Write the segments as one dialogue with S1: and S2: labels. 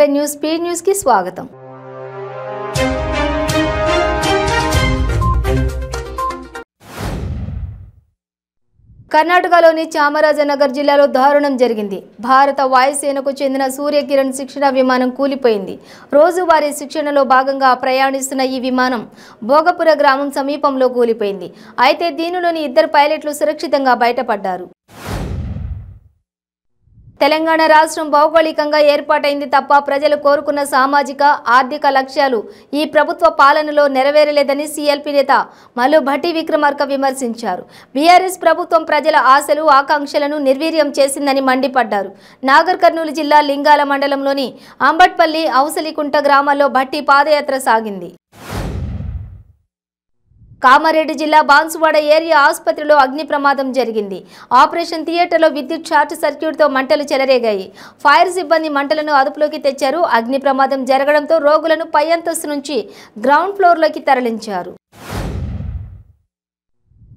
S1: నమస్తే news speed news కి స్వాగతం. కర్ణాటకలోని చామరాజనగర్ జిల్లాలో దారుణం జరిగింది. భారత వాయుసేనకు చెందిన సూర్యకిరణ్ శిక్షణ విమానం కూలిపోయింది. రోజువారీ శిక్షణలో భాగంగా ప్రయాణిస్తున్న ఈ విమానం భోగపుర గ్రామం సమీపంలో కూలిపోయింది. అయితే దీనిలోని ఇద్దరు పైలట్లు సురక్షితంగా బయటపడ్డారు. తెలంగాణ రాష్ట్రం భౌగోళికంగా ఏర్పాటైంది తప్ప ప్రజలు కోరుకున్న సామాజిక ఆర్థిక లక్ష్యాలు ఈ ప్రభుత్వ పాలనలో నెరవేరలేదని సీఎల్పీ నేత మల్లు భట్టి విక్రమార్క విమర్శించారు. బీఆర్ఎస్ ప్రభుత్వం ప్రజల ఆశలు ఆకాంక్షలను నిర్వీర్యం చేసిందని మండిపడ్డారు. నాగర్ కర్నూలు జిల్లా లింగాల మండలంలోని అంబట్పల్లి ఔసలికుంట గ్రామాల్లో భట్టి పాదయాత్ర సాగింది. కామారెడ్డి జిల్లా బాన్సువాడ ఏరియా ఆసుపత్రిలో అగ్ని ప్రమాదం జరిగింది. ఆపరేషన్ థియేటర్లో విద్యుత్ షార్ట్ సర్క్యూట్తో మంటలు చెలరేగాయి. ఫైర్ సిబ్బంది మంటలను అదుపులోకి తెచ్చారు. అగ్ని ప్రమాదం జరగడంతో రోగులను పై అంతస్తు నుంచి గ్రౌండ్ ఫ్లోర్లోకి తరలించారు.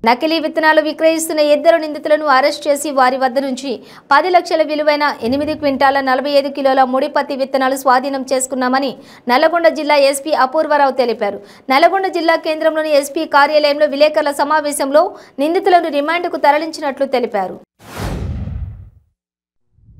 S1: నకిలీ విత్తనాలు విక్రయిస్తున్న ఇద్దరు నిందితులను అరెస్ట్ చేసి వారి వద్ద నుంచి 10 లక్షల విలువైన 8 క్వింటాల 45 కిలోల ముడి పత్తి విత్తనాలు స్వాధీనం చేసుకున్నామని నల్లగొండ జిల్లా ఎస్పీ అపూర్వరావు తెలిపారు. నల్లగొండ జిల్లా కేంద్రంలోని ఎస్పీ కార్యాలయంలో విలేకరుల సమావేశంలో నిందితులను రిమాండ్కు తరలించినట్లు తెలిపారు.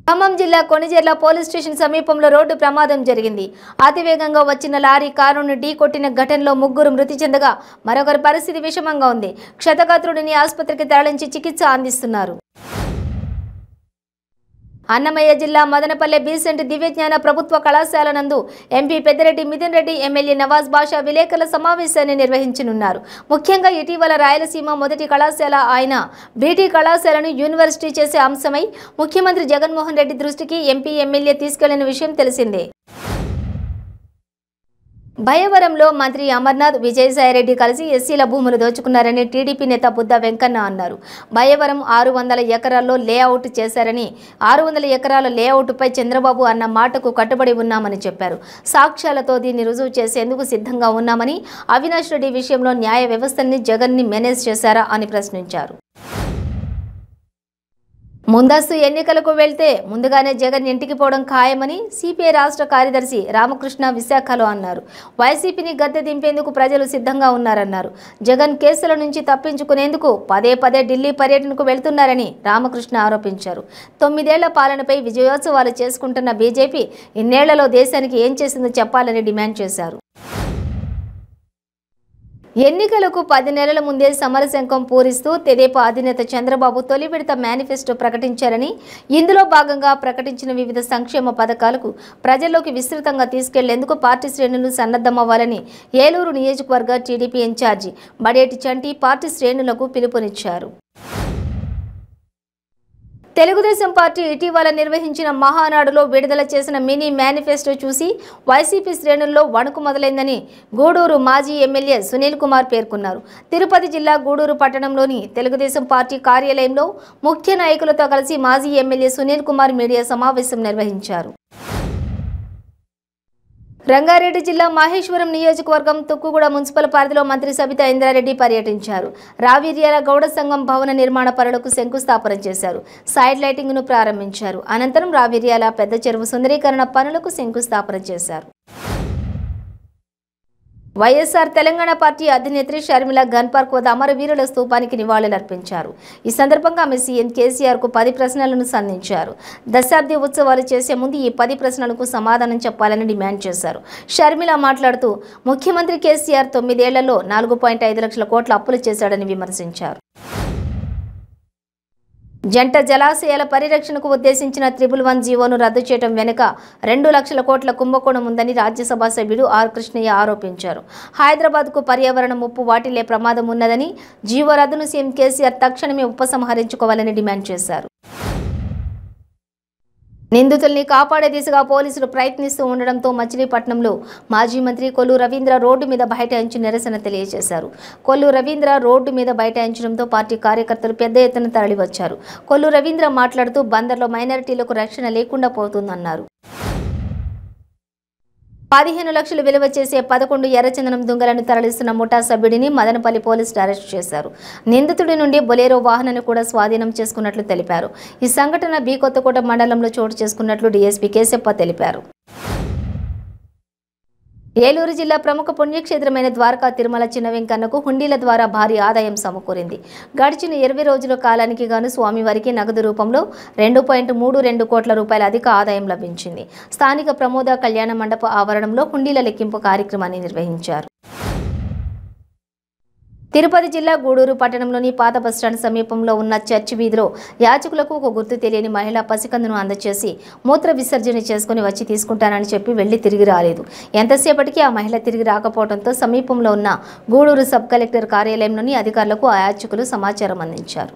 S1: ఖమ్మం జిల్లా కొణిజర్ల పోలీస్ స్టేషన్ సమీపంలో రోడ్డు ప్రమాదం జరిగింది. అతివేగంగా వచ్చిన లారీ కారును ఢీ కొట్టిన ఘటనలో 3 మృతి చెందగా మరొకరి పరిస్థితి విషమంగా ఉంది. క్షతగాత్రుడిని ఆసుపత్రికి తరలించి చికిత్స అందిస్తున్నారు. అన్నమయ్య జిల్లా మదనపల్లె బీసెంట్ దివ్యజ్ఞాన ప్రభుత్వ కళాశాల నందు ఎంపీ పెద్దిరెడ్డి మిథున్ రెడ్డి, ఎమ్మెల్యే నవాజ్ బాషా విలేకరుల సమావేశాన్ని నిర్వహించనున్నారు. ముఖ్యంగా ఇటీవల రాయలసీమ మొదటి కళాశాల అయిన బీటీ కళాశాలను యూనివర్సిటీ చేసే అంశమై ముఖ్యమంత్రి జగన్మోహన్ రెడ్డి దృష్టికి ఎంపీ, ఎమ్మెల్యే తీసుకెళ్లిన విషయం తెలిసిందే. భయవరంలో మంత్రి అమర్నాథ్, విజయసాయిరెడ్డి కలిసి ఎస్సీల భూములు దోచుకున్నారని టీడీపీ నేత బుద్ధ వెంకన్న అన్నారు. భయవరం 600 ఎకరాల్లో లేఅవుట్ చేశారని, 600 ఎకరాల లేఅవుట్పై చంద్రబాబు అన్న మాటకు కట్టుబడి ఉన్నామని చెప్పారు. సాక్ష్యాలతో దీన్ని రుజువు చేసేందుకు సిద్ధంగా ఉన్నామని, అవినాష్ రెడ్డి విషయంలో న్యాయ వ్యవస్థని జగన్ని మేనేజ్ చేశారా అని ప్రశ్నించారు. ముందస్తు ఎన్నికలకు వెళ్తే ముందుగానే జగన్ ఇంటికి పోవడం ఖాయమని సిపిఐ రాష్ట్ర కార్యదర్శి రామకృష్ణ విశాఖలో అన్నారు. వైసీపీని గద్దె దింపేందుకు ప్రజలు సిద్ధంగా ఉన్నారన్నారు. జగన్ కేసుల నుంచి తప్పించుకునేందుకు పదే ఢిల్లీ పర్యటనకు వెళ్తున్నారని రామకృష్ణ ఆరోపించారు. 9 ఏళ్ల పాలనపై విజయోత్సవాలు చేసుకుంటున్న బీజేపీ ఇన్నేళ్లలో దేశానికి ఏం చేసిందో చెప్పాలని డిమాండ్ చేశారు. ఎన్నికలకు 10 నెలల ముందే సమరశంఖం పూరిస్తూ తెదేపా అధినేత చంద్రబాబు తొలి విడత మేనిఫెస్టో ప్రకటించారని, ఇందులో భాగంగా ప్రకటించిన వివిధ సంక్షేమ పథకాలకు ప్రజల్లోకి విస్తృతంగా తీసుకెళ్లేందుకు పార్టీ శ్రేణులు సన్నద్ధమవ్వాలని ఏలూరు నియోజకవర్గ టీడీపీ ఇన్ఛార్జి బడేటి చంటి పార్టీ శ్రేణులకు పిలుపునిచ్చారు. తెలుగుదేశం పార్టీ ఇటీవల నిర్వహించిన మహానాడులో విడుదల చేసిన మినీ మేనిఫెస్టో చూసి వైసీపీ శ్రేణుల్లో వణుకు మొదలైందని గూడూరు మాజీ ఎమ్మెల్యే సునీల్ కుమార్ పేర్కొన్నారు. తిరుపతి జిల్లా గూడూరు పట్టణంలోని తెలుగుదేశం పార్టీ కార్యాలయంలో ముఖ్య నాయకులతో కలిసి మాజీ ఎమ్మెల్యే సునీల్ కుమార్ మీడియా సమావేశం నిర్వహించారు. రంగారెడ్డి జిల్లా మహేశ్వరం నియోజకవర్గం తుక్కుగూడ మున్సిపల్ పరిధిలో మంత్రి సబితా ఇంద్రారెడ్డి పర్యటించారు. రావిర్యాల గౌడ సంఘం భవన నిర్మాణ పనులకు శంకుస్థాపన చేశారు. సైడ్ లైటింగ్ ను ప్రారంభించారు. అనంతరం రావిర్యాల పెద్ద చెరువు సుందరీకరణ పనులకు శంకుస్థాపన చేశారు. వైఎస్ఆర్ తెలంగాణ పార్టీ అధినేత్రి షర్మిల గన్ పార్క్ వద్ద అమరవీరుల స్తూపానికి నివాళులర్పించారు. ఈ సందర్భంగా ఆమె సీఎం కేసీఆర్ కు 10 ప్రశ్నలను సంధించారు. దశాబ్ది ఉత్సవాలు చేసే ముందు ఈ 10 ప్రశ్నలకు సమాధానం చెప్పాలని డిమాండ్ చేశారు. షర్మిల మాట్లాడుతూ ముఖ్యమంత్రి కేసీఆర్ 9 ఏళ్లలో 4.5 లక్షల కోట్ల అప్పులు చేశాడని విమర్శించారు. జంట జలాశయాల పరిరక్షణకు ఉద్దేశించిన 111 జీవోను రద్దు చేయడం వెనుక 2 లక్షల కోట్ల కుంభకోణం ఉందని రాజ్యసభ సభ్యుడు ఆర్ కృష్ణయ్య ఆరోపించారు. హైదరాబాద్కు పర్యావరణ ముప్పు వాటిల్లే ప్రమాదం ఉన్నదని, జీవో రద్దును సీఎం కేసీఆర్ తక్షణమే ఉపసంహరించుకోవాలని డిమాండ్ చేశారు. నిందితుల్ని కాపాడే దిశగా పోలీసులు ప్రయత్నిస్తూ ఉండడంతో మచిలీపట్నంలో మాజీ మంత్రి కొల్లు రవీంద్ర రోడ్డు మీద బైఠాయించి నిరసన తెలియజేశారు. కొల్లు రవీంద్ర రోడ్డు మీద బైఠాయించడంతో పార్టీ కార్యకర్తలు పెద్ద ఎత్తున తరలివచ్చారు. కొల్లు రవీంద్ర మాట్లాడుతూ బందర్లో మైనారిటీలకు రక్షణ లేకుండా పోతుందన్నారు. 15 లక్షలు విలువ చేసే 11 ఎర్రచందనం దుంగలను తరలిస్తున్న ముఠా సభ్యుడిని మదనపల్లి పోలీసులు అరెస్ట్ చేశారు. నిందితుడి నుండి బొలేరో వాహనాన్ని కూడా స్వాధీనం చేసుకున్నట్లు తెలిపారు. ఈ సంఘటన బి కొత్తకోట మండలంలో చోటు చేసుకున్నట్లు డీఎస్పీ కేశప్ప తెలిపారు. ఏలూరు జిల్లా ప్రముఖ పుణ్యక్షేత్రమైన ద్వారకా తిరుమల చిన్న వెంకన్నకు హుండీల ద్వారా భారీ ఆదాయం సమకూరింది. గడిచిన 20 రోజుల కాలానికి గాను స్వామివారికి నగదు రూపంలో 2.32 కోట్ల రూపాయల అధిక ఆదాయం లభించింది. స్థానిక ప్రమోద కళ్యాణ మండప ఆవరణంలో హుండీల లెక్కింపు కార్యక్రమాన్ని నిర్వహించారు. తిరుపతి జిల్లా గూడూరు పట్టణంలోని పాత బస్టాండ్ సమీపంలో ఉన్న చర్చి వీధిలో యాచకులకు ఒక గుర్తు తెలియని మహిళ పసికందును అందచేసి మూత్ర విసర్జన చేసుకుని వచ్చి తీసుకుంటానని చెప్పి వెళ్లి తిరిగి రాలేదు. ఎంతసేపటికి ఆ మహిళ తిరిగి రాకపోవడంతో సమీపంలో ఉన్న గూడూరు సబ్ కలెక్టర్ కార్యాలయంలోని అధికారులకు ఆ యాచకులు సమాచారం అందించారు.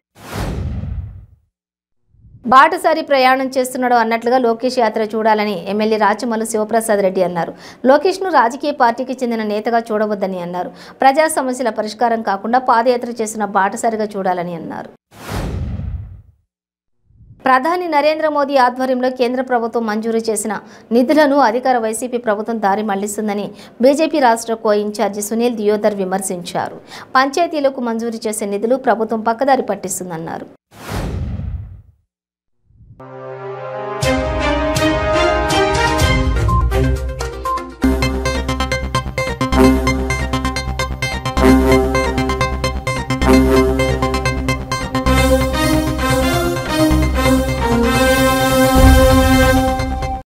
S1: బాటసారి ప్రయాణం చేస్తున్నాడు అన్నట్లుగా లోకేష్ యాత్ర చూడాలని ఎమ్మెల్యే రాచమల్లు శివప్రసాద్ రెడ్డి అన్నారు. లోకేష్ను రాజకీయ పార్టీకి చెందిన నేతగా చూడవద్దని అన్నారు. ప్రజా సమస్యల పరిష్కారం కాకుండా పాదయాత్ర చేసిన బాటసారిగా చూడాలని అన్నారు. ప్రధాని నరేంద్ర మోదీ ఆధ్వర్యంలో కేంద్ర ప్రభుత్వం మంజూరు చేసిన నిధులను అధికార వైసీపీ ప్రభుత్వం దారి మళ్లిస్తుందని బీజేపీ రాష్ట్ర కో ఇన్ఛార్జి సునీల్ దియోదర్ విమర్శించారు. పంచాయతీలకు మంజూరు చేసే నిధులు ప్రభుత్వం పక్కదారి పట్టిస్తుందన్నారు.